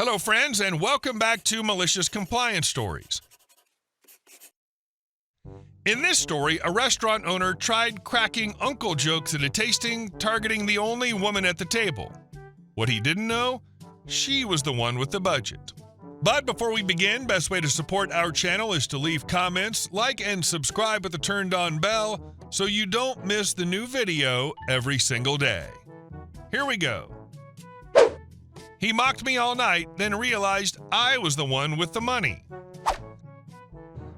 Hello, friends, and welcome back to Malicious Compliance Stories. In this story, a restaurant owner tried cracking uncle jokes at a tasting, targeting the only woman at the table. What he didn't know? She was the one with the budget. But before we begin, best way to support our channel is to leave comments, like, and subscribe with the turned-on bell so you don't miss the new video every single day. Here we go. He mocked me all night, then realized I was the one with the money.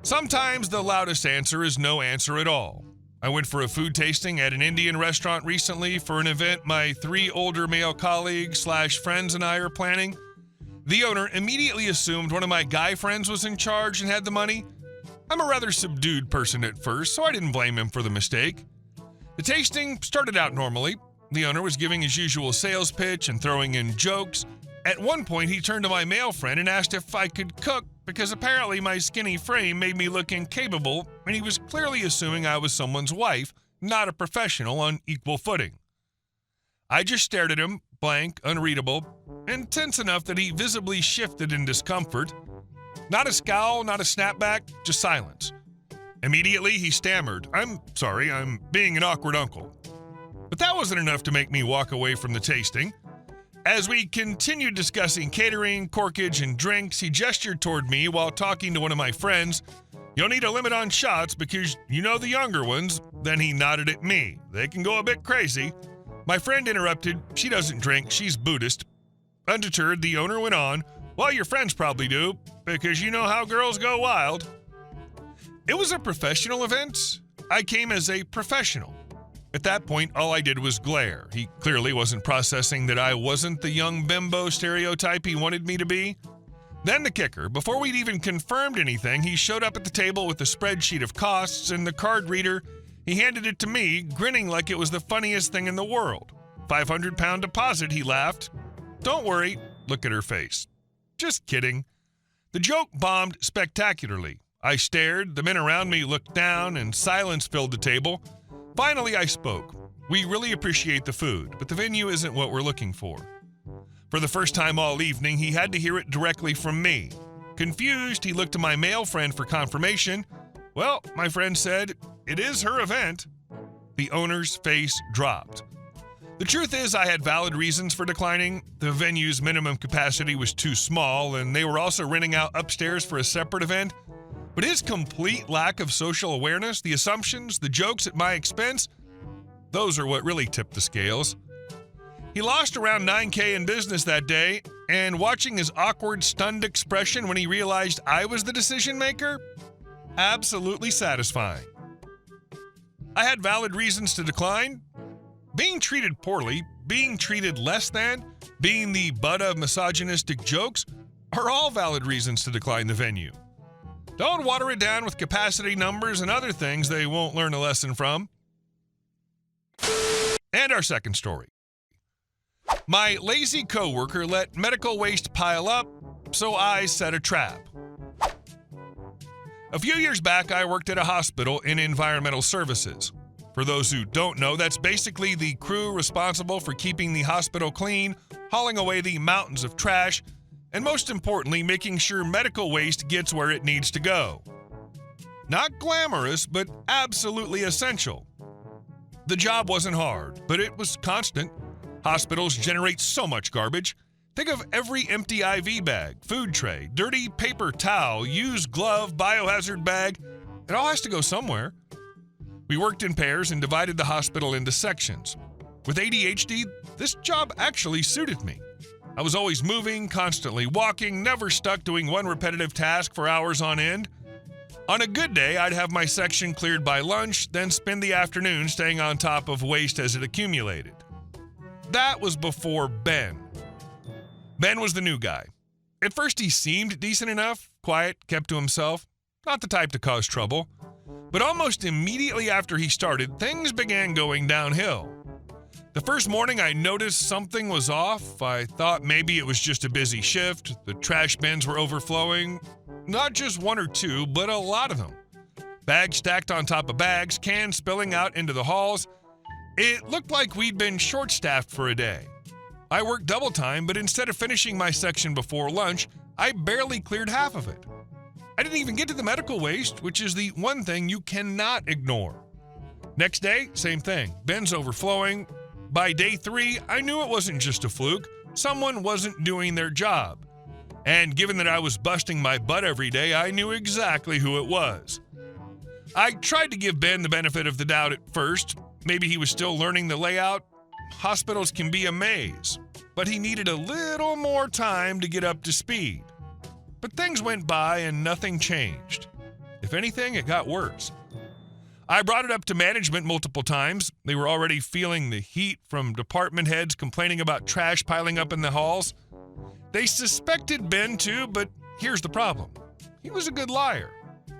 Sometimes the loudest answer is no answer at all. I went for a food tasting at an Indian restaurant recently for an event my 3 older male colleagues / friends and I are planning. The owner immediately assumed one of my guy friends was in charge and had the money. I'm a rather subdued person at first, so I didn't blame him for the mistake. The tasting started out normally. The owner was giving his usual sales pitch and throwing in jokes. At one point, he turned to my male friend and asked if I could cook because apparently my skinny frame made me look incapable, and he was clearly assuming I was someone's wife, not a professional on equal footing. I just stared at him, blank, unreadable, and tense enough that he visibly shifted in discomfort. Not a scowl, not a snapback, just silence. Immediately, he stammered, "I'm sorry, I'm being an awkward uncle." But that wasn't enough to make me walk away from the tasting. As we continued discussing catering, corkage, and drinks, he gestured toward me while talking to one of my friends. "You'll need a limit on shots because you know the younger ones." Then he nodded at me. "They can go a bit crazy." My friend interrupted. "She doesn't drink, she's Buddhist." Undeterred, the owner went on, "Well, your friends probably do, because you know how girls go wild." It was a professional event. I came as a professional. At that point, all I did was glare. He clearly wasn't processing that I wasn't the young bimbo stereotype he wanted me to be. Then the kicker. Before we'd even confirmed anything, he showed up at the table with a spreadsheet of costs and the card reader. He handed it to me, grinning like it was the funniest thing in the world. "500-pound deposit," he laughed. "Don't worry." Look at her face. "Just kidding." The joke bombed spectacularly. I stared, the men around me looked down, and silence filled the table. Finally, I spoke. "We really appreciate the food, but the venue isn't what we're looking for." For the first time all evening, he had to hear it directly from me. Confused, he looked to my male friend for confirmation. "Well," my friend said, "it is her event." The owner's face dropped. The truth is, I had valid reasons for declining. The venue's minimum capacity was too small, and they were also renting out upstairs for a separate event. But his complete lack of social awareness, the assumptions, the jokes at my expense, those are what really tipped the scales. He lost around $9,000 in business that day, and watching his awkward, stunned expression when he realized I was the decision maker, absolutely satisfying. I had valid reasons to decline. Being treated poorly, being treated less than, being the butt of misogynistic jokes are all valid reasons to decline the venue. Don't water it down with capacity numbers and other things they won't learn a lesson from. And our second story. My lazy coworker let medical waste pile up, so I set a trap. A few years back, I worked at a hospital in environmental services. For those who don't know, that's basically the crew responsible for keeping the hospital clean, hauling away the mountains of trash, and most importantly, making sure medical waste gets where it needs to go. Not glamorous, but absolutely essential. The job wasn't hard, but it was constant. Hospitals generate so much garbage. Think of every empty IV bag, food tray, dirty paper towel, used glove, biohazard bag. It all has to go somewhere. We worked in pairs and divided the hospital into sections. With ADHD, this job actually suited me. I was always moving, constantly walking, never stuck doing one repetitive task for hours on end. On a good day, I'd have my section cleared by lunch, then spend the afternoon staying on top of waste as it accumulated. That was before Ben. Ben was the new guy. At first, he seemed decent enough, quiet, kept to himself, not the type to cause trouble. But almost immediately after he started, things began going downhill. The first morning I noticed something was off. I thought maybe it was just a busy shift. The trash bins were overflowing. Not just one or two, but a lot of them. Bags stacked on top of bags, cans spilling out into the halls. It looked like we'd been short-staffed for a day. I worked double time, but instead of finishing my section before lunch, I barely cleared half of it. I didn't even get to the medical waste, which is the one thing you cannot ignore. Next day, same thing. Bins overflowing. By day 3, I knew it wasn't just a fluke. Someone wasn't doing their job. And given that I was busting my butt every day, I knew exactly who it was. I tried to give Ben the benefit of the doubt at first. Maybe he was still learning the layout. Hospitals can be a maze, but he needed a little more time to get up to speed. But things went by and nothing changed. If anything, it got worse. I brought it up to management multiple times. They were already feeling the heat from department heads complaining about trash piling up in the halls. They suspected Ben too, but here's the problem. He was a good liar.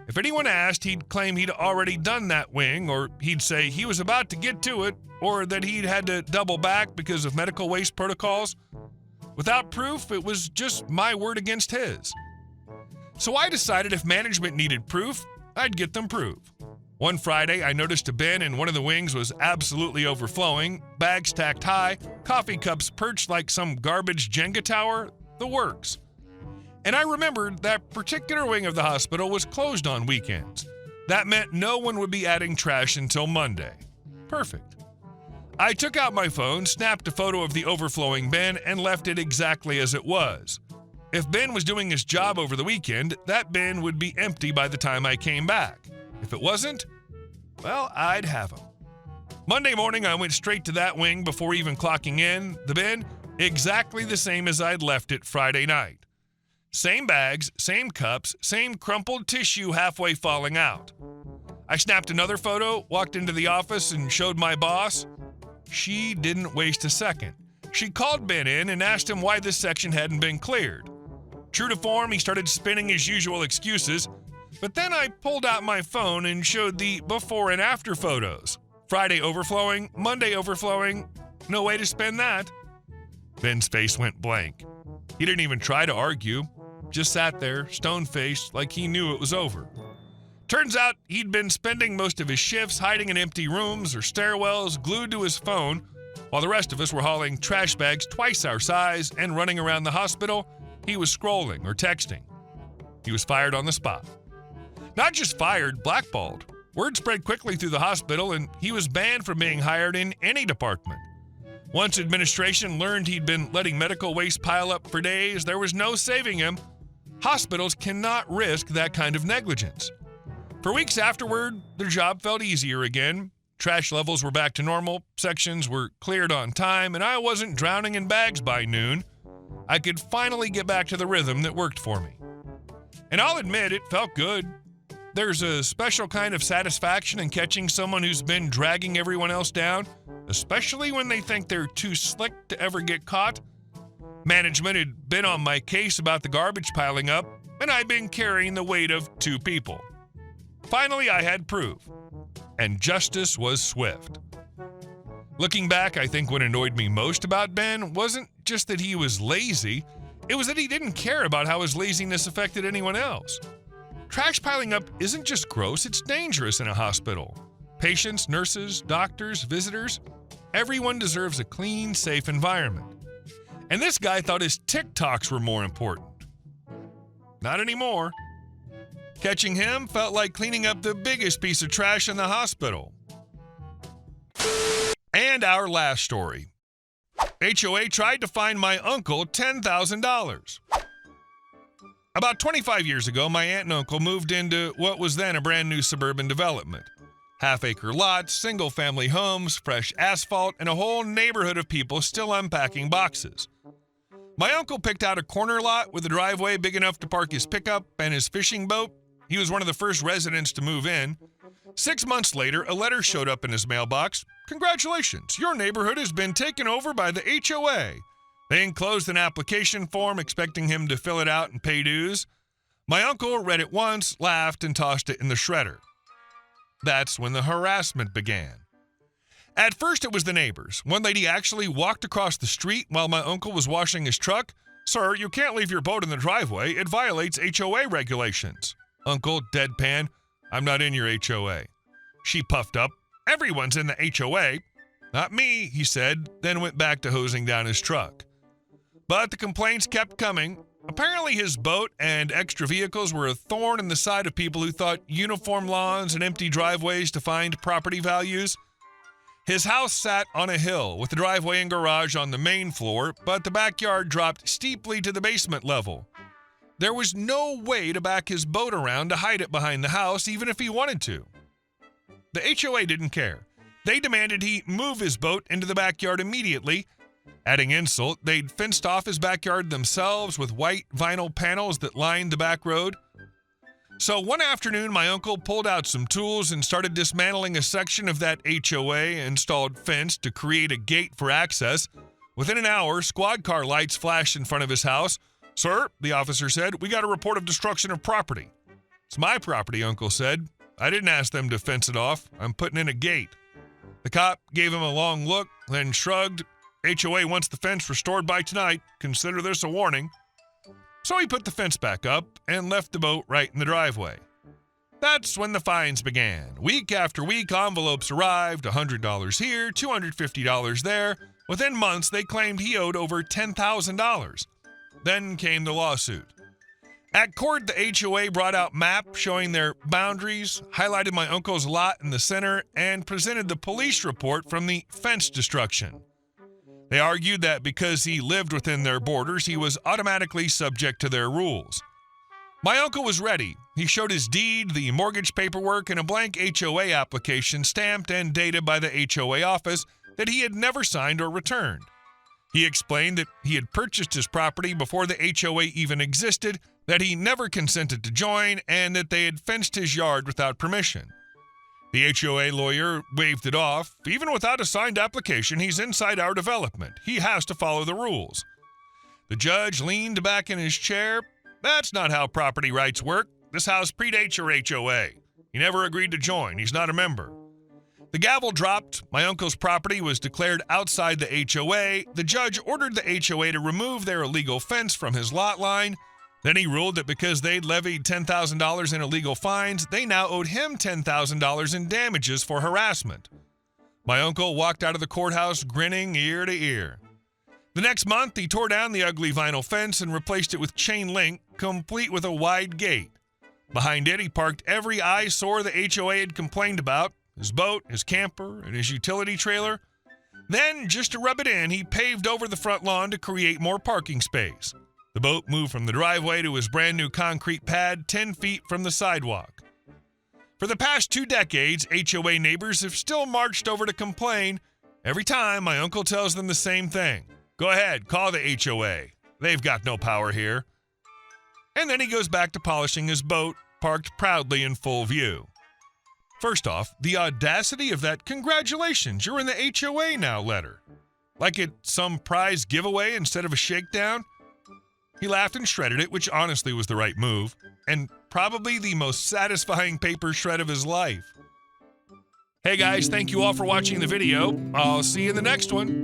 If anyone asked, he'd claim he'd already done that wing, or he'd say he was about to get to it, or that he'd had to double back because of medical waste protocols. Without proof, it was just my word against his. So I decided if management needed proof, I'd get them proof. One Friday, I noticed a bin in one of the wings was absolutely overflowing, bags stacked high, coffee cups perched like some garbage Jenga tower, the works. And I remembered that particular wing of the hospital was closed on weekends. That meant no one would be adding trash until Monday. Perfect. I took out my phone, snapped a photo of the overflowing bin, and left it exactly as it was. If Ben was doing his job over the weekend, that bin would be empty by the time I came back. If it wasn't, well, I'd have him. Monday morning, I went straight to that wing before even clocking in. The bin, exactly the same as I'd left it Friday night. Same bags, same cups, same crumpled tissue halfway falling out. I snapped another photo, walked into the office, and showed my boss. She didn't waste a second. She called Ben in and asked him why this section hadn't been cleared. True to form, he started spinning his usual excuses, but then I pulled out my phone and showed the before and after photos. Friday overflowing, Monday overflowing, no way to spin that. Ben's face went blank. He didn't even try to argue, just sat there, stone-faced, like he knew it was over. Turns out he'd been spending most of his shifts hiding in empty rooms or stairwells, glued to his phone, while the rest of us were hauling trash bags twice our size and running around the hospital. He was scrolling or texting. He was fired on the spot. Not just fired, blackballed. Word spread quickly through the hospital, and he was banned from being hired in any department. Once administration learned he'd been letting medical waste pile up for days, there was no saving him. Hospitals cannot risk that kind of negligence. For weeks afterward, their job felt easier again. Trash levels were back to normal, sections were cleared on time, and I wasn't drowning in bags by noon. I could finally get back to the rhythm that worked for me. And I'll admit, it felt good. There's a special kind of satisfaction in catching someone who's been dragging everyone else down, especially when they think they're too slick to ever get caught. Management had been on my case about the garbage piling up, and I'd been carrying the weight of 2 people. Finally, I had proof, and justice was swift. Looking back, I think what annoyed me most about Ben wasn't just that he was lazy, it was that he didn't care about how his laziness affected anyone else. Trash piling up isn't just gross, it's dangerous in a hospital. Patients, nurses, doctors, visitors, everyone deserves a clean, safe environment. And this guy thought his TikToks were more important. Not anymore. Catching him felt like cleaning up the biggest piece of trash in the hospital. And our last story. HOA tried to fine my uncle $10,000. About 25 years ago, my aunt and uncle moved into what was then a brand new suburban development. Half-acre lots, single-family homes, fresh asphalt, and a whole neighborhood of people still unpacking boxes. My uncle picked out a corner lot with a driveway big enough to park his pickup and his fishing boat. He was one of the first residents to move in. 6 months later, a letter showed up in his mailbox. "Congratulations, your neighborhood has been taken over by the HOA." They enclosed an application form expecting him to fill it out and pay dues. My uncle read it once, laughed, and tossed it in the shredder. That's when the harassment began. At first, it was the neighbors. One lady actually walked across the street while my uncle was washing his truck. "Sir, you can't leave your boat in the driveway. It violates HOA regulations." Uncle, deadpan, "I'm not in your HOA." She puffed up, "Everyone's in the HOA." "Not me," he said, then went back to hosing down his truck. But the complaints kept coming. Apparently his boat and extra vehicles were a thorn in the side of people who thought uniform lawns and empty driveways defined property values. His house sat on a hill with the driveway and garage on the main floor, but the backyard dropped steeply to the basement level. There was no way to back his boat around to hide it behind the house, even if he wanted to. The HOA didn't care. They demanded he move his boat into the backyard immediately. Adding insult, they'd fenced off his backyard themselves with white vinyl panels that lined the back road. So one afternoon, my uncle pulled out some tools and started dismantling a section of that HOA-installed fence to create a gate for access. Within an hour, squad car lights flashed in front of his house. "Sir," the officer said, "we got a report of destruction of property." "It's my property," Uncle said. "I didn't ask them to fence it off. I'm putting in a gate." The cop gave him a long look, then shrugged. "HOA wants the fence restored by tonight. Consider this a warning." So he put the fence back up and left the boat right in the driveway. That's when the fines began. Week after week, envelopes arrived, $100 here, $250 there. Within months, they claimed he owed over $10,000. Then came the lawsuit. At court, the HOA brought out maps showing their boundaries, highlighted my uncle's lot in the center, and presented the police report from the fence destruction. They argued that because he lived within their borders, he was automatically subject to their rules. My uncle was ready. He showed his deed, the mortgage paperwork, and a blank HOA application stamped and dated by the HOA office that he had never signed or returned. He explained that he had purchased his property before the HOA even existed, that he never consented to join, and that they had fenced his yard without permission. The HOA lawyer waved it off. "Even without a signed application, he's inside our development. He has to follow the rules." The judge leaned back in his chair. "That's not how property rights work. This house predates your HOA. He never agreed to join. He's not a member." The gavel dropped. My uncle's property was declared outside the HOA. The judge ordered the HOA to remove their illegal fence from his lot line. Then he ruled that because they'd levied $10,000 in illegal fines, they now owed him $10,000 in damages for harassment. My uncle walked out of the courthouse grinning ear to ear. The next month, he tore down the ugly vinyl fence and replaced it with chain link, complete with a wide gate. Behind it, he parked every eyesore the HOA had complained about, his boat, his camper, and his utility trailer. Then, just to rub it in, he paved over the front lawn to create more parking space. The boat moved from the driveway to his brand new concrete pad 10 feet from the sidewalk. For the past 2 decades, HOA neighbors have still marched over to complain. Every time, my uncle tells them the same thing. "Go ahead, call the HOA. They've got no power here." And then he goes back to polishing his boat, parked proudly in full view. First off, the audacity of that "congratulations, you're in the HOA now" letter. Like it's some prize giveaway instead of a shakedown. He laughed and shredded it, which honestly was the right move, and probably the most satisfying paper shred of his life. Hey guys, thank you all for watching the video. I'll see you in the next one.